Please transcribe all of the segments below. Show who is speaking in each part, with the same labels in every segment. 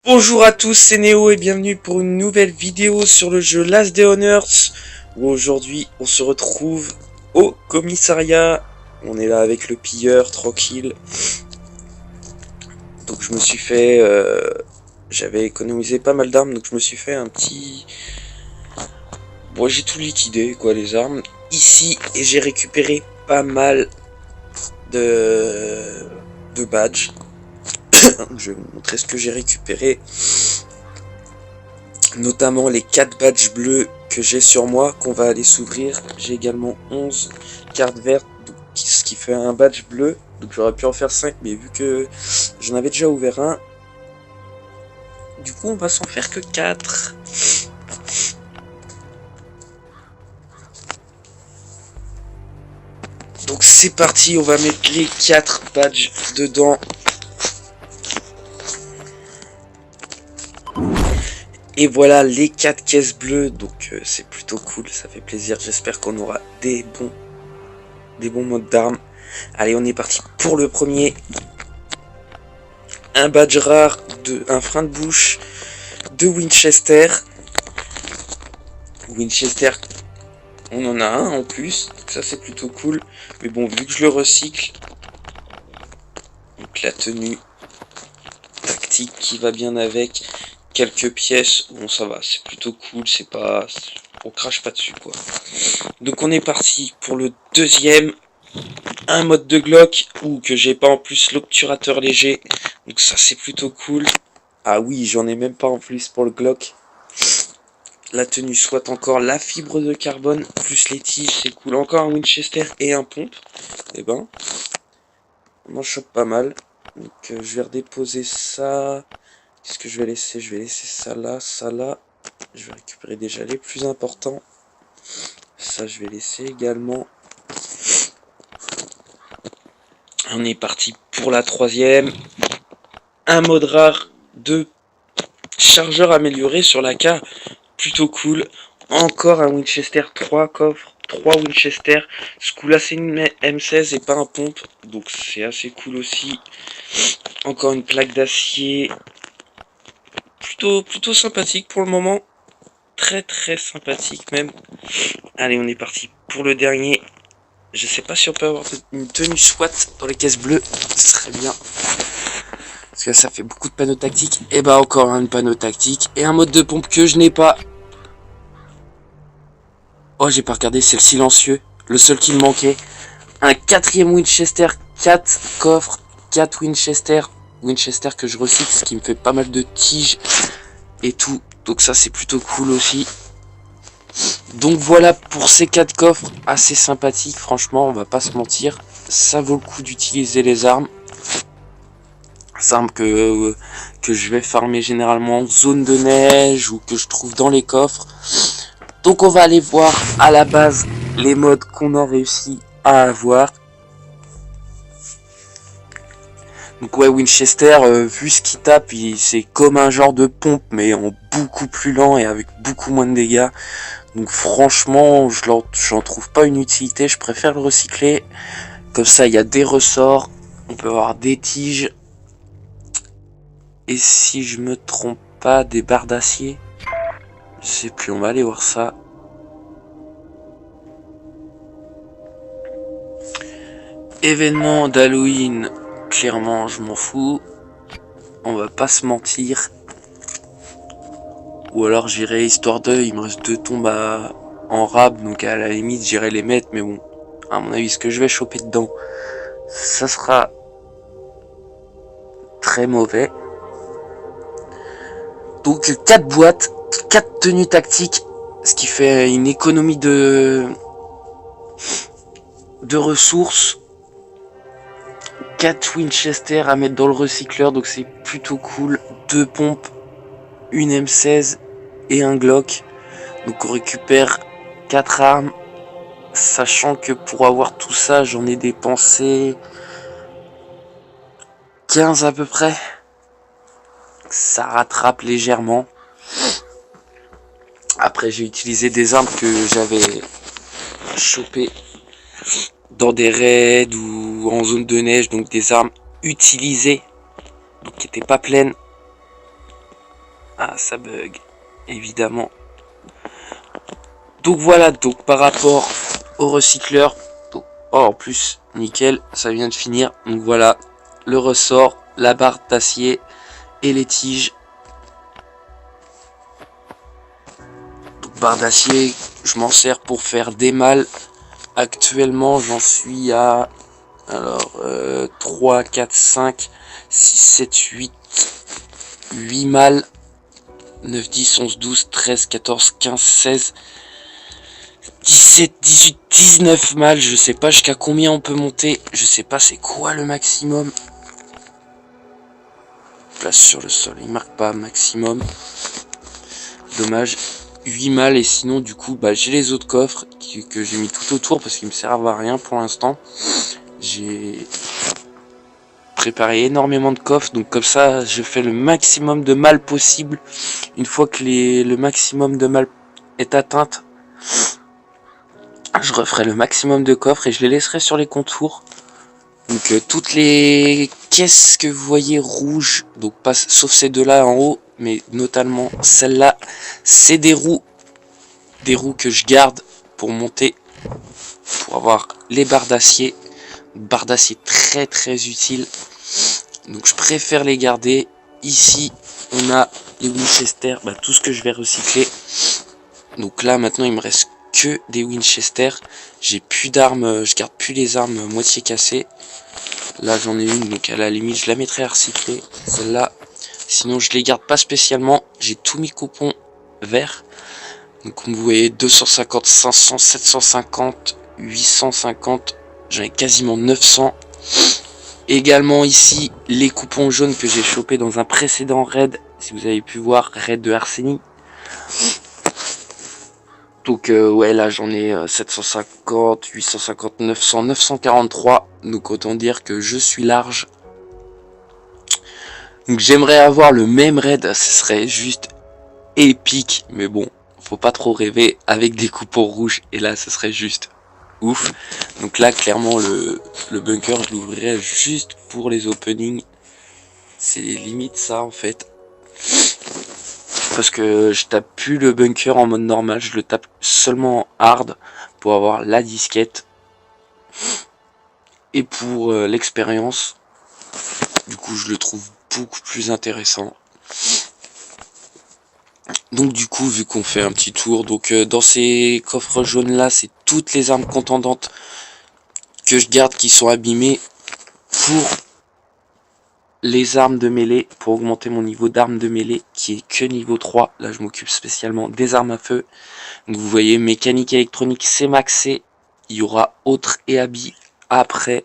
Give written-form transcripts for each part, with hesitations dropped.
Speaker 1: Bonjour à tous, c'est Néo et bienvenue pour une nouvelle vidéo sur le jeu Last Day on Earth, où aujourd'hui on se retrouve au commissariat. On est là avec le pilleur, tranquille. Donc je me suis fait... j'avais économisé pas mal d'armes, donc je me suis fait un petit... Bon, j'ai tout liquidé, quoi, les armes. Ici, et j'ai récupéré pas mal de badges. Je vais vous montrer ce que j'ai récupéré. Notamment les 4 badges bleus que j'ai sur moi, qu'on va aller s'ouvrir. J'ai également 11 cartes vertes, ce qui fait un badge bleu. Donc j'aurais pu en faire 5, mais vu que j'en avais déjà ouvert un, du coup on va s'en faire que 4. Donc c'est parti, on va mettre les 4 badges dedans. Et voilà les 4 caisses bleues, donc c'est plutôt cool, ça fait plaisir. J'espère qu'on aura des bons modes d'armes. Allez, on est parti pour le premier. Un badge rare, un frein de bouche de Winchester. Winchester, on en a un en plus, donc ça c'est plutôt cool. Mais bon, vu que je le recycle, donc la tenue tactique qui va bien avec, quelques pièces, bon ça va, c'est plutôt cool, c'est pas... on crache pas dessus quoi. Donc on est parti pour le deuxième. Un mode de Glock, ou que j'ai pas en plus l'obturateur léger, donc ça c'est plutôt cool. Ah oui, j'en ai même pas en plus pour le Glock. La tenue soit encore la fibre de carbone, plus les tiges, c'est cool. Encore un Winchester et un pompe. Et ben, on en chope pas mal. Donc je vais redéposer ça. Qu'est-ce que je vais laisser? Je vais laisser ça là, ça là. Je vais récupérer déjà les plus importants. Ça je vais laisser également. On est parti pour la troisième. Un mode rare de chargeur amélioré sur la K. Plutôt cool. Encore un Winchester, 3 coffres, 3 Winchester. Ce coup là c'est une M16 et pas un pompe, donc c'est assez cool aussi. Encore une plaque d'acier. Plutôt sympathique pour le moment. Très sympathique même. Allez, on est parti pour le dernier. Je sais pas si on peut avoir une tenue SWAT dans les caisses bleues. Ce serait bien. Parce que ça fait beaucoup de panneaux tactiques. Et bah encore un panneau tactique. Et un mode de pompe que je n'ai pas. Oh, j'ai pas regardé, c'est le silencieux. Le seul qui me manquait. Un quatrième Winchester, 4 coffres, 4 Winchester. Winchester que je recycle, ce qui me fait pas mal de tiges et tout. Donc ça, c'est plutôt cool aussi. Donc voilà pour ces 4 coffres, assez sympathiques. Franchement, on va pas se mentir. Ça vaut le coup d'utiliser les armes. Les armes que je vais farmer généralement en zone de neige ou que je trouve dans les coffres. Donc on va aller voir à la base les modes qu'on a réussi à avoir. Donc ouais, Winchester, vu ce qu'il tape, c'est comme un genre de pompe, mais en beaucoup plus lent et avec beaucoup moins de dégâts. Donc franchement, j'en trouve pas une utilité, je préfère le recycler. Comme ça, il y a des ressorts, on peut avoir des tiges. Et si je me trompe pas, des barres d'acier. Je sais plus, on va aller voir ça. Événement d'Halloween, clairement je m'en fous. On va pas se mentir. Ou alors j'irai histoire d'eux, il me reste 2 tombes en rab, donc à la limite j'irai les mettre, mais bon, à mon avis ce que je vais choper dedans, ça sera très mauvais. Donc 4 boîtes, 4 tenues tactiques, ce qui fait une économie de ressources. 4 Winchester à mettre dans le recycleur, donc c'est plutôt cool. 2 pompes, une M16 et un Glock. Donc on récupère 4 armes, sachant que pour avoir tout ça, j'en ai dépensé 15 à peu près. Ça rattrape légèrement. Après j'ai utilisé des armes que j'avais chopées dans des raids ou en zone de neige, donc des armes utilisées, donc qui n'étaient pas pleines. Ah, ça bug, évidemment. Donc voilà, donc par rapport au recycleur, donc, oh, en plus, nickel, ça vient de finir. Donc voilà, le ressort, la barre d'acier et les tiges. Donc barre d'acier, je m'en sers pour faire des mâles. Actuellement, j'en suis à... Alors, 3, 4, 5, 6, 7, 8 mâles. 9, 10, 11, 12, 13, 14, 15, 16... 17, 18, 19 mâles, je sais pas jusqu'à combien on peut monter, je sais pas c'est quoi le maximum. Place sur le sol, il marque pas maximum. Dommage, 8 mâles et sinon du coup bah, j'ai les autres coffres que j'ai mis tout autour parce qu'ils me servent à rien pour l'instant. J'ai préparé énormément de coffres, donc comme ça je fais le maximum de mâles possible. Une fois que le maximum de mâles est atteinte, je referai le maximum de coffres et je les laisserai sur les contours. Donc toutes les caisses que vous voyez rouges, donc pas sauf ces deux là en haut, mais notamment celle-là, c'est des roues que je garde pour monter, pour avoir les barres d'acier très très utiles. Donc je préfère les garder. Ici on a les Winchester, bah, tout ce que je vais recycler. Donc là maintenant il me reste que des Winchester. J'ai plus d'armes, je garde plus les armes moitié cassées. Là j'en ai une, donc à la limite je la mettrai à recycler, celle-là. Sinon je les garde pas spécialement, j'ai tous mes coupons verts. Donc comme vous voyez 250, 500, 750, 850, j'en ai quasiment 900. Également ici les coupons jaunes que j'ai chopés dans un précédent raid, si vous avez pu voir, raid de Arseny. Donc ouais là j'en ai 750, 850, 900, 943. Donc autant dire que je suis large. Donc j'aimerais avoir le même raid, ce serait juste épique. Mais bon, faut pas trop rêver avec des coupons rouges. Et là ce serait juste ouf. Donc là clairement le bunker je l'ouvrirais juste pour les openings. C'est limite ça en fait. Parce que je tape plus le bunker en mode normal, je le tape seulement en hard pour avoir la disquette et pour l'expérience. Du coup je le trouve beaucoup plus intéressant. Donc du coup vu qu'on fait un petit tour, donc dans ces coffres jaunes là c'est toutes les armes contendantes que je garde qui sont abîmées pour les armes de mêlée, pour augmenter mon niveau d'armes de mêlée qui est que niveau 3. Là je m'occupe spécialement des armes à feu. Donc vous voyez mécanique électronique c'est maxé. Il y aura autre et habit après.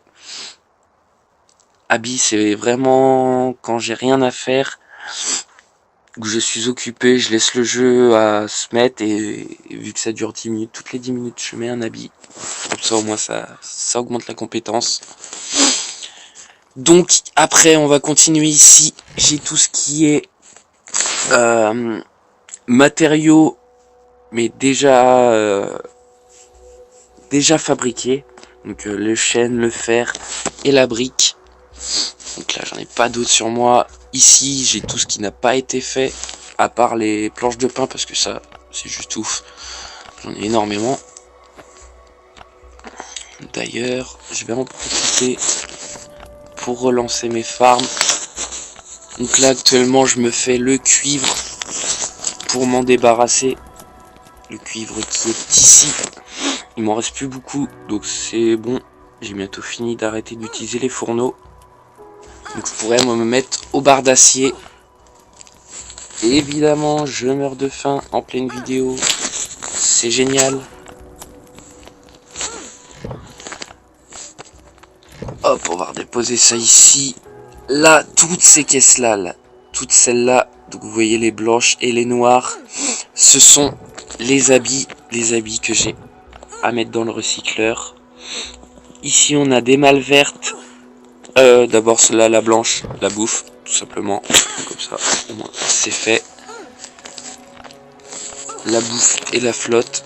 Speaker 1: Habit c'est vraiment quand j'ai rien à faire, que je suis occupé, je laisse le jeu à se mettre et vu que ça dure 10 minutes, toutes les 10 minutes je mets un habit. Comme ça au moins ça augmente la compétence. Donc après on va continuer ici, j'ai tout ce qui est matériaux mais déjà fabriqués. Donc le chêne, le fer et la brique. Donc là j'en ai pas d'autres sur moi. Ici j'ai tout ce qui n'a pas été fait, à part les planches de pain parce que ça c'est juste ouf. J'en ai énormément. D'ailleurs je vais en profiter pour relancer mes farms. Donc là actuellement je me fais le cuivre pour m'en débarrasser. Le cuivre qui est ici. Il m'en reste plus beaucoup donc c'est bon. J'ai bientôt fini d'arrêter d'utiliser les fourneaux. Donc je pourrais me mettre aux barres d'acier. Et évidemment je meurs de faim en pleine vidéo. C'est génial. Hop, on va redéposer ça ici. Là, toutes ces caisses-là, toutes celles-là, donc vous voyez les blanches et les noires, ce sont les habits que j'ai à mettre dans le recycleur. Ici, on a des malles vertes. D'abord, celle-là, la blanche, la bouffe, tout simplement. Comme ça, au moins, c'est fait. La bouffe et la flotte.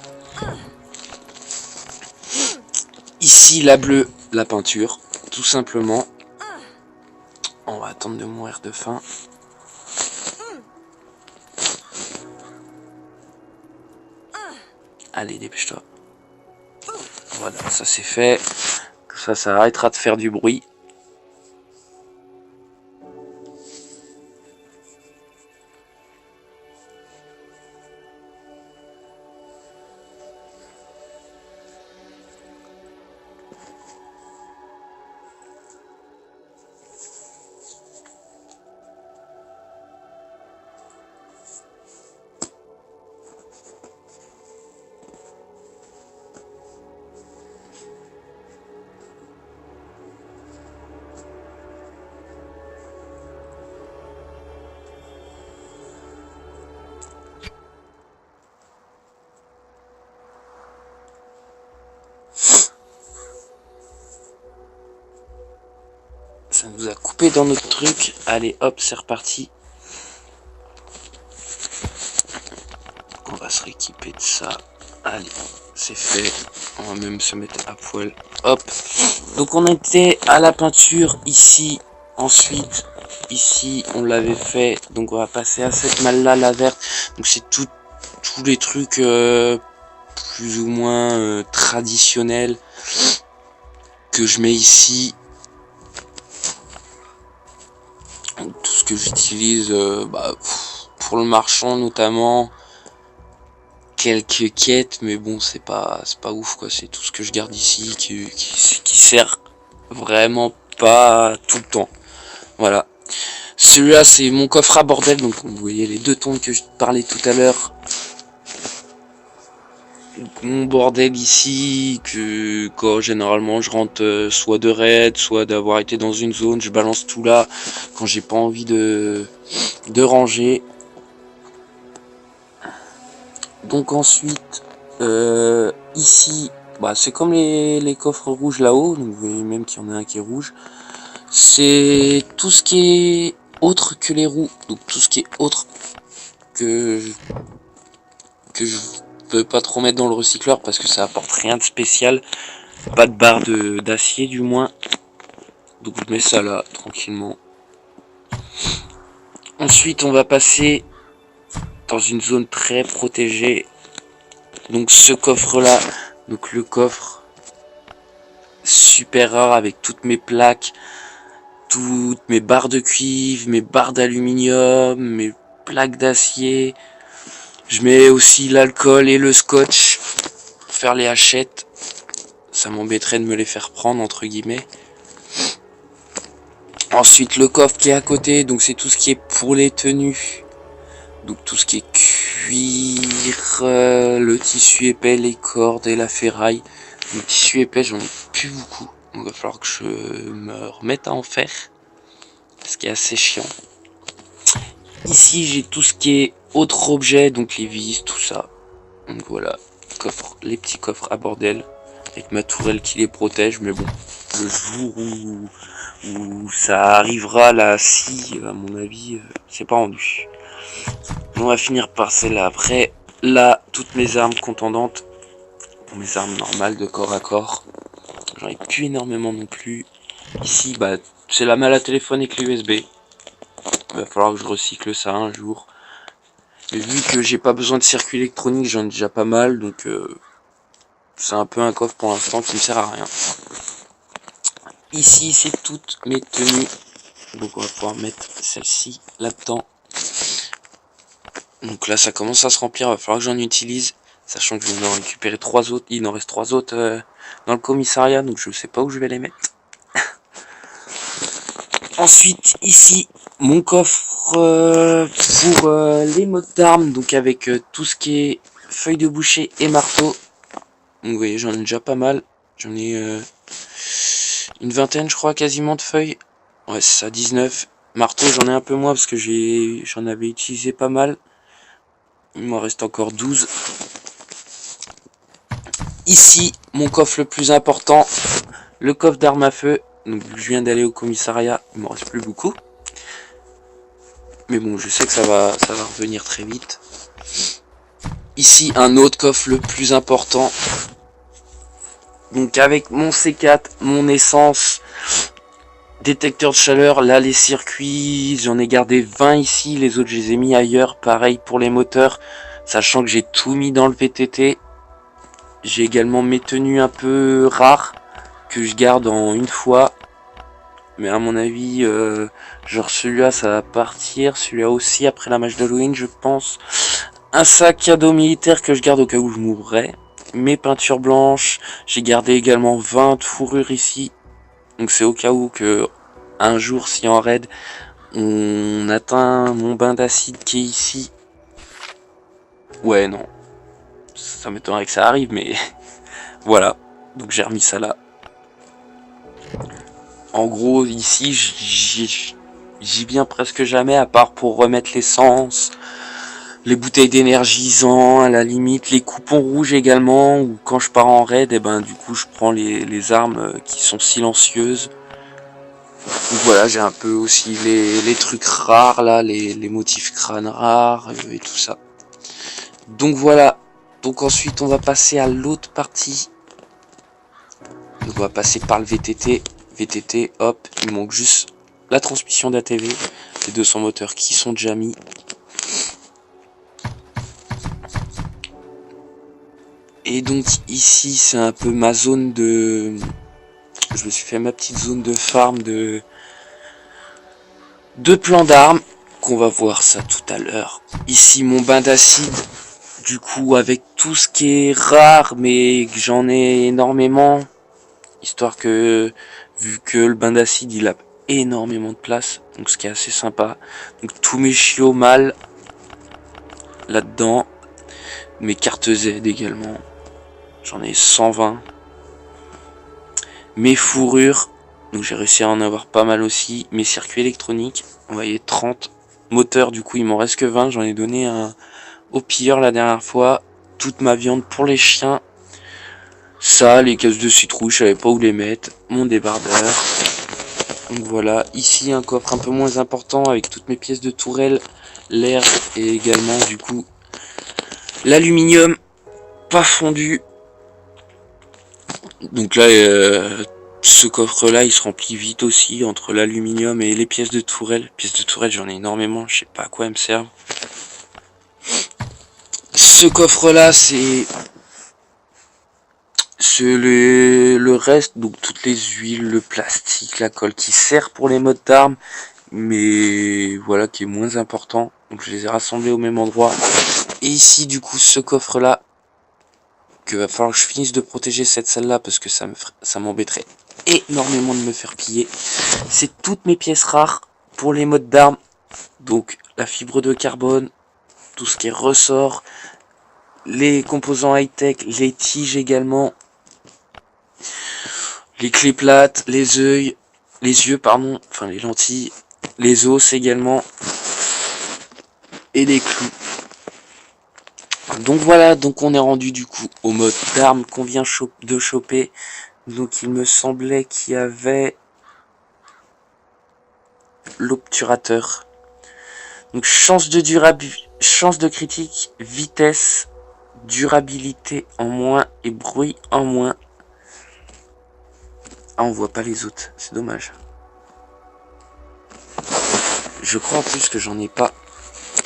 Speaker 1: Ici, la bleue, la peinture, tout simplement. On va attendre de mourir de faim. Allez, dépêche-toi. Voilà, ça c'est fait. Ça arrêtera de faire du bruit. Ça nous a coupé dans notre truc. Allez, hop, c'est reparti. On va se rééquiper de ça. Allez, c'est fait. On va même se mettre à poil. Hop. Donc on était à la peinture ici. Ensuite, ici, on l'avait fait. Donc on va passer à cette malle-là, la verte. Donc c'est tous les trucs plus ou moins traditionnels que je mets ici. Tout ce que j'utilise pour le marchand notamment, quelques quêtes, mais bon c'est pas ouf quoi, c'est tout ce que je garde ici qui sert vraiment pas tout le temps. Voilà, celui-là c'est mon coffre à bordel, donc vous voyez les deux tons que je parlais tout à l'heure. Mon bordel ici, que quand généralement je rentre soit de raid, soit d'avoir été dans une zone, je balance tout là quand j'ai pas envie de ranger. Donc ensuite, ici, c'est comme les coffres rouges là-haut, donc vous voyez même qu'il y en a un qui est rouge. C'est tout ce qui est autre que les roues, donc tout ce qui est autre que je peux pas trop mettre dans le recycleur parce que ça apporte rien de spécial, pas de barre d'acier du moins. Donc je mets ça là tranquillement. Ensuite on va passer dans une zone très protégée. Donc ce coffre là, donc le coffre super rare avec toutes mes plaques, toutes mes barres de cuivre, mes barres d'aluminium, mes plaques d'acier. Je mets aussi l'alcool et le scotch pour faire les hachettes. Ça m'embêterait de me les faire prendre entre guillemets. Ensuite le coffre qui est à côté, donc c'est tout ce qui est pour les tenues. Donc tout ce qui est cuir, le tissu épais, les cordes et la ferraille. Le tissu épais j'en ai plus beaucoup. Donc il va falloir que je me remette à en faire. Ce qui est assez chiant. Ici j'ai tout ce qui est autres objets, donc les vis, tout ça. Donc voilà, coffre, les petits coffres à bordel. Avec ma tourelle qui les protège, mais bon, le jour où ça arrivera, la scie, à mon avis, c'est pas rendu. On va finir par celle-là. Après, là, toutes mes armes contendantes, pour mes armes normales de corps à corps, j'en ai plus énormément non plus. Ici, c'est la malle à téléphone et clé USB. Il va falloir que je recycle ça un jour. Mais vu que j'ai pas besoin de circuit électronique, j'en ai déjà pas mal, donc c'est un peu un coffre pour l'instant qui ne sert à rien. Ici, c'est toutes mes tenues. Donc on va pouvoir mettre celle-ci là-dedans. Donc là, ça commence à se remplir. Il va falloir que j'en utilise. Sachant que je vais en récupérer 3 autres. Il en reste 3 autres dans le commissariat. Donc je sais pas où je vais les mettre. Ensuite, ici, mon coffre pour les modes d'armes. Donc avec tout ce qui est feuilles de boucher et marteau. Donc vous voyez, j'en ai déjà pas mal. J'en ai une vingtaine, je crois, quasiment de feuilles. Ouais, c'est ça, 19. Marteau, j'en ai un peu moins parce que j'en avais utilisé pas mal. Il m'en reste encore 12. Ici, mon coffre le plus important, le coffre d'armes à feu. Donc je viens d'aller au commissariat, il m'en reste plus beaucoup. Mais bon, je sais que ça va revenir très vite. Ici, un autre coffre le plus important. Donc avec mon C4, mon essence, détecteur de chaleur, là les circuits, j'en ai gardé 20 ici, les autres je les ai mis ailleurs, pareil pour les moteurs, sachant que j'ai tout mis dans le VTT. J'ai également mes tenues un peu rares que je garde en une fois. Mais à mon avis, genre celui-là ça va partir. Celui-là aussi après la match d'Halloween je pense. Un sac à dos militaire que je garde au cas où je mourrais. Mes peintures blanches. J'ai gardé également 20 fourrures ici. Donc c'est au cas où que un jour si en raid on atteint mon bain d'acide qui est ici. Ouais non. Ça m'étonnerait que ça arrive mais voilà. Donc j'ai remis ça là. En gros ici j'y viens presque jamais à part pour remettre l'essence. Les bouteilles d'énergisant, à la limite, les coupons rouges également, ou quand je pars en raid, et ben du coup je prends les armes qui sont silencieuses. Donc voilà, j'ai un peu aussi les trucs rares là, les motifs crânes rares et tout ça. Donc voilà, donc ensuite on va passer à l'autre partie. Donc on va passer par le VTT. VTT, hop, il manque juste la transmission d'ATV, les 200 moteurs qui sont déjà mis. Et donc ici c'est un peu ma zone de... Je me suis fait ma petite zone de farm de plans d'armes. Qu'on va voir ça tout à l'heure. Ici mon bain d'acide. Du coup avec tout ce qui est rare mais que j'en ai énormément. Histoire que vu que le bain d'acide il a énormément de place. Donc ce qui est assez sympa. Donc tous mes chiots mâles là-dedans. Mes cartes Z également. J'en ai 120. Mes fourrures, donc j'ai réussi à en avoir pas mal aussi. Mes circuits électroniques, on voyait 30. Moteurs, du coup il m'en reste que 20. J'en ai donné un au pilleur la dernière fois. Toute ma viande pour les chiens. Ça, les caisses de citrouille, je savais pas où les mettre. Mon débardeur. Donc voilà, ici un coffre un peu moins important avec toutes mes pièces de tourelle, l'air et également du coup l'aluminium pas fondu. Donc là, ce coffre-là, il se remplit vite aussi entre l'aluminium et les pièces de tourelle. Les pièces de tourelle, j'en ai énormément, je sais pas à quoi elles me servent. Ce coffre-là, c'est le reste, donc toutes les huiles, le plastique, la colle qui sert pour les modes d'armes, mais voilà, qui est moins important. Donc je les ai rassemblés au même endroit. Et ici, du coup, ce coffre-là, que va falloir que je finisse de protéger cette salle-là parce que ça m'embêterait énormément de me faire piller. C'est toutes mes pièces rares pour les modes d'armes. Donc la fibre de carbone, tout ce qui est ressort, les composants high-tech, les tiges également, les clés plates, les yeux pardon, enfin les lentilles, les os également, et les clous. Donc voilà, donc on est rendu du coup au mode d'armes qu'on vient de choper. Donc il me semblait qu'il y avait l'obturateur. Donc chance de critique, vitesse, durabilité en moins et bruit en moins. Ah, on voit pas les autres, c'est dommage. Je crois en plus que j'en ai pas.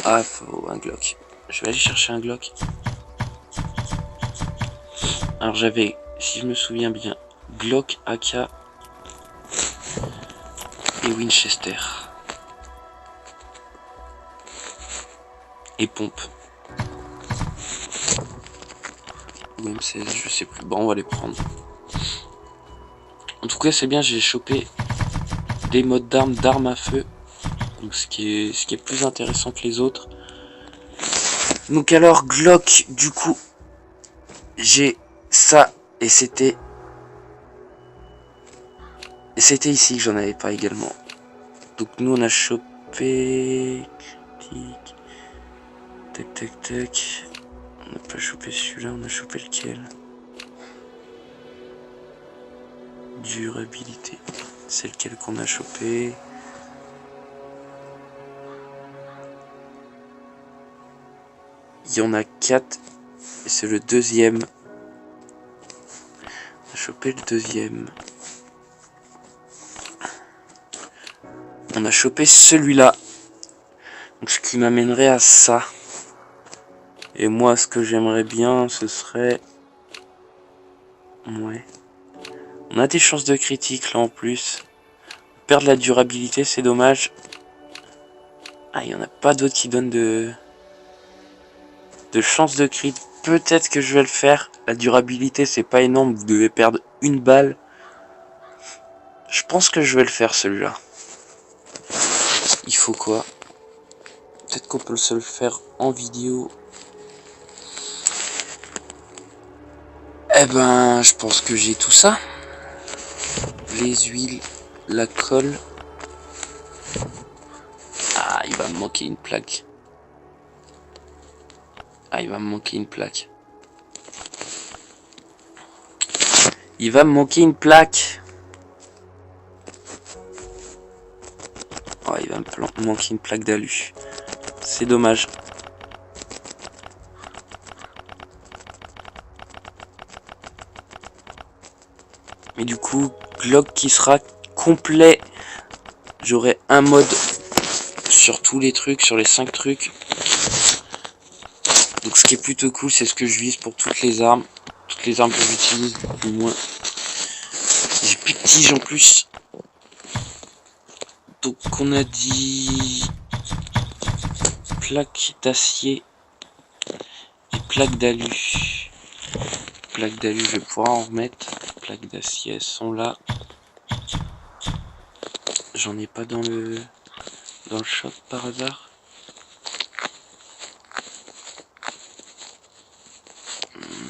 Speaker 1: Ah, faut un Glock. Je vais aller chercher un Glock. Alors j'avais, si je me souviens bien, Glock, AK et Winchester. Et pompe. Ou M16, je sais plus. Bon, on va les prendre. En tout cas, c'est bien, j'ai chopé des modes d'armes à feu. Donc ce qui est plus intéressant que les autres. Donc alors, Glock, du coup, j'ai ça. Et c'était ici que j'en avais pas également. Donc nous, on a chopé... Critique. Tac, tac, tac. On n'a pas chopé celui-là, on a chopé lequel? Durabilité. C'est lequel qu'on a chopé? Il y en a 4. Et c'est le deuxième. On a chopé le deuxième. On a chopé celui-là. Donc ce qui m'amènerait à ça. Et moi, ce que j'aimerais bien, ce serait Ouais. On a des chances de critique là en plus. Perdre la durabilité, c'est dommage. Ah, il n'y en a pas d'autres qui donnent de chances de crit. Peut-être que je vais le faire. La durabilité, c'est pas énorme. Vous devez perdre une balle. Je pense que je vais le faire celui-là. Il faut quoi? Peut-être qu'on peut se le faire en vidéo. Eh ben, je pense que j'ai tout ça. Les huiles, la colle. Ah, il va me manquer une plaque. Ah, il va me manquer une plaque. Il va me manquer une plaque. Oh, il va me manquer une plaque d'alu. C'est dommage. Mais du coup, Glock qui sera complet. J'aurai un mode sur tous les trucs, sur les 5 trucs. Donc ce qui est plutôt cool, c'est ce que je vise pour toutes les armes. Toutes les armes que j'utilise, au moins. J'ai plus de tiges en plus. Donc on a dit plaque d'acier et plaque d'alu. Plaque d'alu, je vais pouvoir en remettre. Plaques d'acier, elles sont là. J'en ai pas dans le shop par hasard.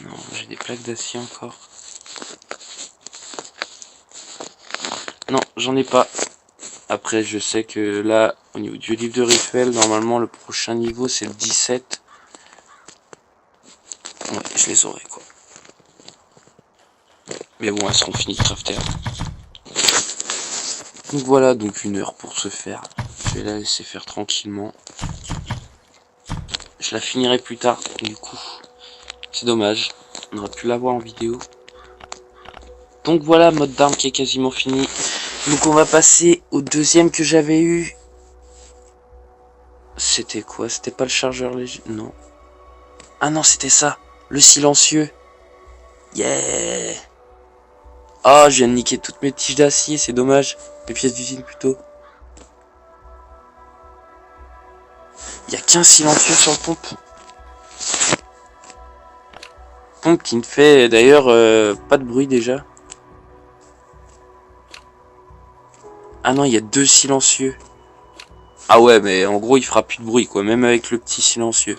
Speaker 1: Non, j'ai des plaques d'acier encore. Non, j'en ai pas. Après, je sais que là, au niveau du livre de rituel, normalement, le prochain niveau, c'est le 17. Ouais, je les aurai, quoi. Mais bon, elles seront finies de crafter. Donc voilà, donc 1 heure pour se faire. Je vais la laisser faire tranquillement. Je la finirai plus tard, du coup. C'est dommage. On aurait pu l'avoir en vidéo. Donc voilà, mode d'arme qui est quasiment fini. Donc on va passer au deuxième que j'avais eu. C'était quoi? C'était pas le chargeur léger? Non. Ah non, c'était ça. Le silencieux. Yeah. Ah, je viens de niquer toutes mes tiges d'acier, c'est dommage. Mes pièces d'usine plutôt. Il y a qu'un silencieux sur le pompe. Pompe qui ne fait d'ailleurs pas de bruit déjà. Ah non, il y a 2 silencieux. Ah ouais, mais en gros, il fera plus de bruit, quoi, même avec le petit silencieux.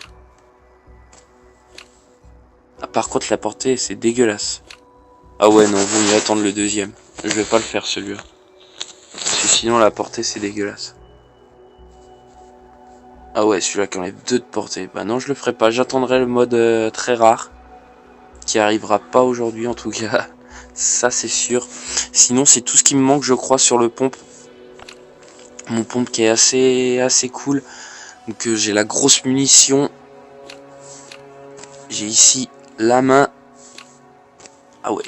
Speaker 1: Ah, par contre, la portée, c'est dégueulasse. Ah ouais, non, vaut mieux attendre le deuxième. Je vais pas le faire, celui-là. Parce que sinon, la portée, c'est dégueulasse. Ah ouais, celui-là qui enlève 2 de portée. Bah non, je le ferai pas. J'attendrai le mode très rare. Qui arrivera pas aujourd'hui, en tout cas. Ça, c'est sûr. Sinon, c'est tout ce qui me manque, je crois, sur le pompe. Mon pompe qui est assez cool. Donc j'ai la grosse munition. J'ai ici la main. Ah ouais.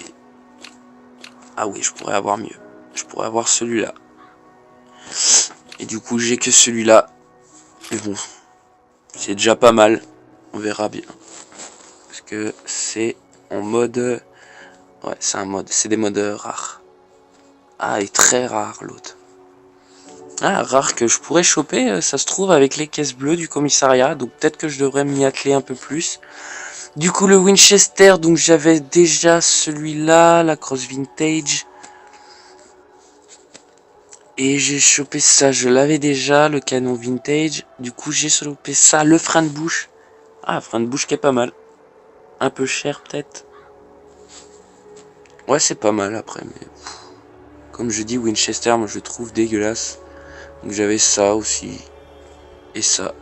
Speaker 1: Ah oui, je pourrais avoir mieux. Je pourrais avoir celui-là. Et du coup, j'ai que celui-là. Mais bon, c'est déjà pas mal. On verra bien. Parce que c'est en mode... Ouais, c'est un mode. C'est des modes rares. Ah, et très rare l'autre. Ah, rare que je pourrais choper, ça se trouve, avec les caisses bleues du commissariat. Donc peut-être que je devrais m'y atteler un peu plus. Du coup, le Winchester, donc j'avais déjà celui-là, la Cross Vintage. Et j'ai chopé ça, je l'avais déjà, le canon Vintage. Du coup, j'ai chopé ça, le frein de bouche. Ah, frein de bouche qui est pas mal. Un peu cher peut-être. Ouais, c'est pas mal après, mais... Comme je dis, Winchester, moi je le trouve dégueulasse. Donc j'avais ça aussi. Et ça.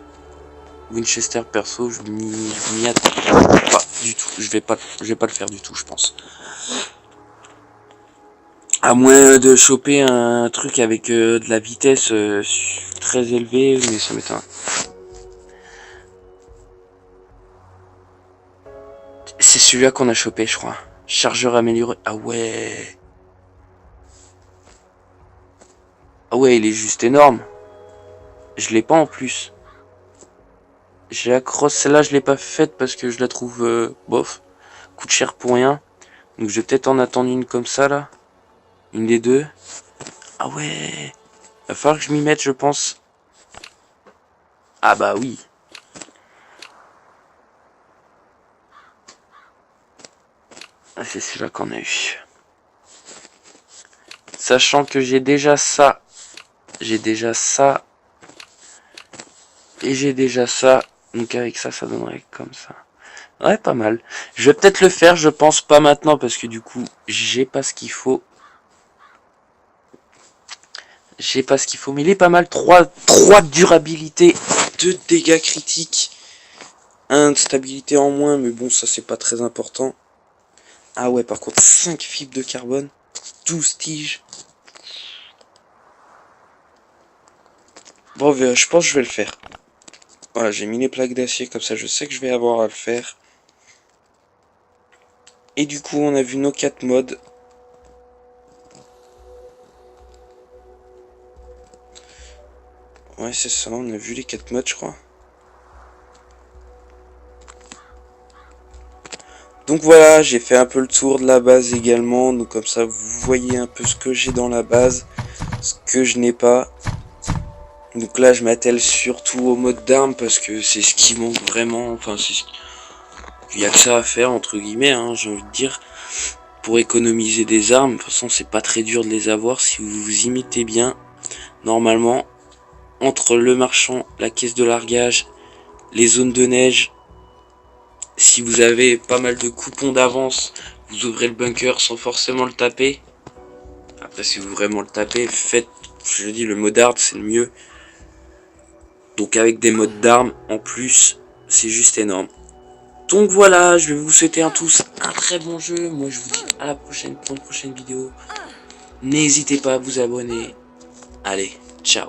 Speaker 1: Winchester perso, je m'y attends pas du tout. Je vais pas le faire du tout, je pense. À moins de choper un truc avec de la vitesse très élevée, mais ça m'étonne. C'est celui-là qu'on a chopé, je crois. Chargeur amélioré. Ah ouais. Ah ouais, il est juste énorme. Je l'ai pas en plus. J'ai la crosse, celle-là je l'ai pas faite parce que je la trouve bof. Coûte cher pour rien. Donc je vais peut-être en attendre une comme ça là. Une des deux. Ah ouais. Va falloir que je m'y mette, je pense. Ah bah oui. Ah, c'est celui-là qu'on a eu. Sachant que j'ai déjà ça. J'ai déjà ça. Et j'ai déjà ça. Donc avec ça, ça donnerait comme ça. Ouais, pas mal. Je vais peut-être le faire, je pense pas maintenant, parce que du coup, j'ai pas ce qu'il faut. J'ai pas ce qu'il faut, mais il est pas mal. 3 de durabilité, 2 de dégâts critiques, 1 de stabilité en moins, mais bon, ça c'est pas très important. Ah ouais, par contre, 5 fibres de carbone, 12 tiges. Bon, je pense que je vais le faire. Voilà, j'ai mis les plaques d'acier, comme ça je sais que je vais avoir à le faire. Et du coup, on a vu nos 4 modes. Ouais, c'est ça, on a vu les 4 modes, je crois. Donc voilà, j'ai fait un peu le tour de la base également. Donc comme ça, vous voyez un peu ce que j'ai dans la base, ce que je n'ai pas. Donc là, je m'attelle surtout au mode d'armes parce que c'est ce qui manque vraiment. Enfin, il n'y a que ça à faire, entre guillemets, hein, j'ai envie de dire. Pour économiser des armes, de toute façon, c'est pas très dur de les avoir si vous vous imitez bien. Normalement, entre le marchand, la caisse de largage, les zones de neige, si vous avez pas mal de coupons d'avance, vous ouvrez le bunker sans forcément le taper. Après, si vous vraiment le tapez, faites, je dis, le mode hard, c'est le mieux. Donc avec des modes d'armes en plus, c'est juste énorme. Donc voilà, je vais vous souhaiter à tous un très bon jeu. Moi, je vous dis à la prochaine pour une prochaine vidéo. N'hésitez pas à vous abonner. Allez, ciao.